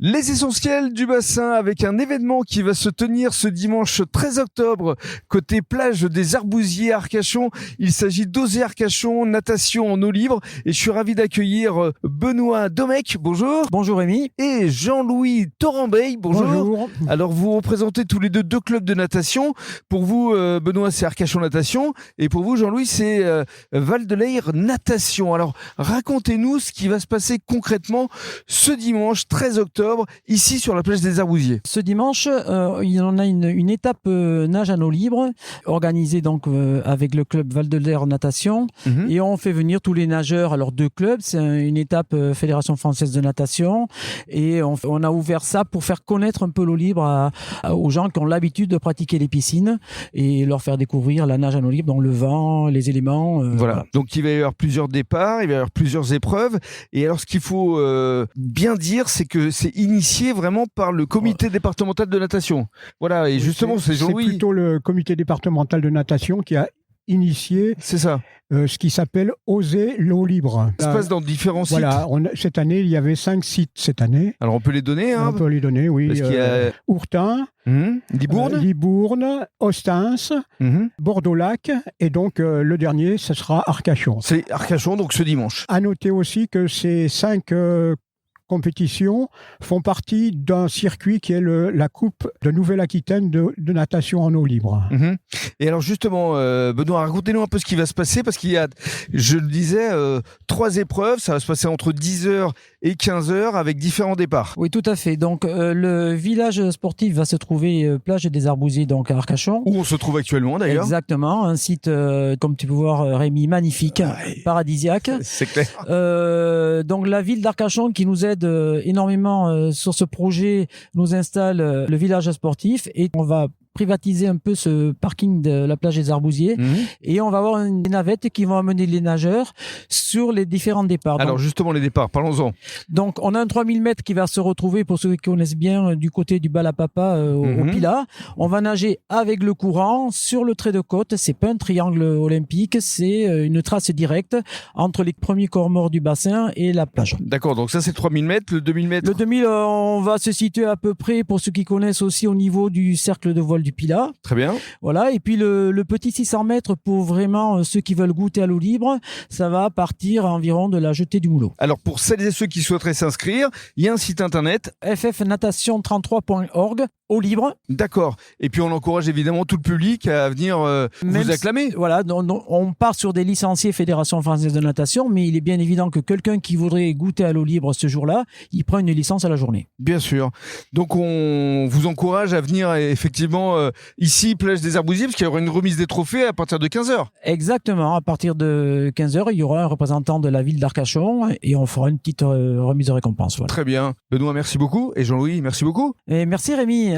Les essentiels du bassin avec un événement qui va se tenir ce dimanche 13 octobre côté plage des Arbousiers à Arcachon. Il s'agit d'Oser Arcachon, natation en eau libre et je suis ravi d'accueillir Benoît Domecq, bonjour. Bonjour Rémi. Et Jean-Louis Torambeil, bonjour. Bonjour. Alors vous représentez tous les deux clubs de natation. Pour vous Benoît c'est Arcachon Natation et pour vous Jean-Louis c'est Val de l'Aire Natation. Alors racontez-nous ce qui va se passer concrètement ce dimanche 13 octobre ici sur la plage des Arbousiers. Ce dimanche, il y en a une étape nage à eau libre organisée donc avec le club Val de l'Aire Natation et on fait venir tous les nageurs. Alors deux clubs, c'est une étape Fédération française de natation et on a ouvert ça pour faire connaître un peu l'eau libre aux gens qui ont l'habitude de pratiquer les piscines et leur faire découvrir la nage à eau libre, donc le vent, les éléments. Voilà. Donc il va y avoir plusieurs départs, il va y avoir plusieurs épreuves et alors ce qu'il faut bien dire c'est que c'est initié vraiment par le comité départemental de natation. Voilà, et justement, c'est Jean-Louis. C'est plutôt le comité départemental de natation qui a initié ce qui s'appelle Oser l'eau libre. Ça se passe dans différents sites. Voilà, cette année, il y avait 5 sites cette année. Alors on peut les donner. On peut les donner, oui. Parce qu'il y a Ourtin, Libourne, Ostens, Bordeaux-Lac, et donc le dernier, ce sera Arcachon. C'est Arcachon, donc ce dimanche. À noter aussi que ces 5 compétitions font partie d'un circuit qui est la Coupe de Nouvelle-Aquitaine de natation en eau libre. Et alors justement, Benoît, racontez-nous un peu ce qui va se passer, parce qu'il y a, je le disais, 3 épreuves, ça va se passer entre 10h et 15h avec différents départs. Oui, tout à fait. Donc le village sportif va se trouver plage des Arbousiers, donc à Arcachon. Où on se trouve actuellement d'ailleurs. Exactement, un site, comme tu peux voir Rémi, magnifique, paradisiaque. C'est clair. Donc la ville d'Arcachon qui nous aide énormément sur ce projet, nous installe le village sportif et on va privatiser un peu ce parking de la plage des Arbousiers et on va avoir des navettes qui vont amener les nageurs sur les différents départs. Alors justement les départs, parlons-en. Donc on a un 3000 mètres qui va se retrouver, pour ceux qui connaissent bien, du côté du Balapapa au Pilat. On va nager avec le courant sur le trait de côte. C'est pas un triangle olympique, c'est une trace directe entre les premiers corps morts du bassin et la plage. D'accord, donc ça c'est 3000 mètres, le 2000 mètres. Le 2000, on va se situer à peu près, pour ceux qui connaissent aussi, au niveau du cercle de voile du Pilat. Très bien. Voilà, et puis le petit 600 mètres pour vraiment ceux qui veulent goûter à l'eau libre, ça va partir environ de la jetée du Moulot. Alors pour celles et ceux qui souhaiteraient s'inscrire, il y a un site internet ffnatation33.org, eau libre. D'accord. Et puis on encourage évidemment tout le public à venir vous acclamer. Voilà, on part sur des licenciés Fédération française de natation, mais il est bien évident que quelqu'un qui voudrait goûter à l'eau libre ce jour-là, il prend une licence à la journée. Bien sûr. Donc on vous encourage à venir effectivement ici, plage des Arbousiers, parce qu'il y aura une remise des trophées à partir de 15h. Exactement. À partir de 15h, il y aura un représentant de la ville d'Arcachon et on fera une petite remise de récompense. Voilà. Très bien. Benoît, merci beaucoup. Et Jean-Louis, merci beaucoup. Et merci Rémi.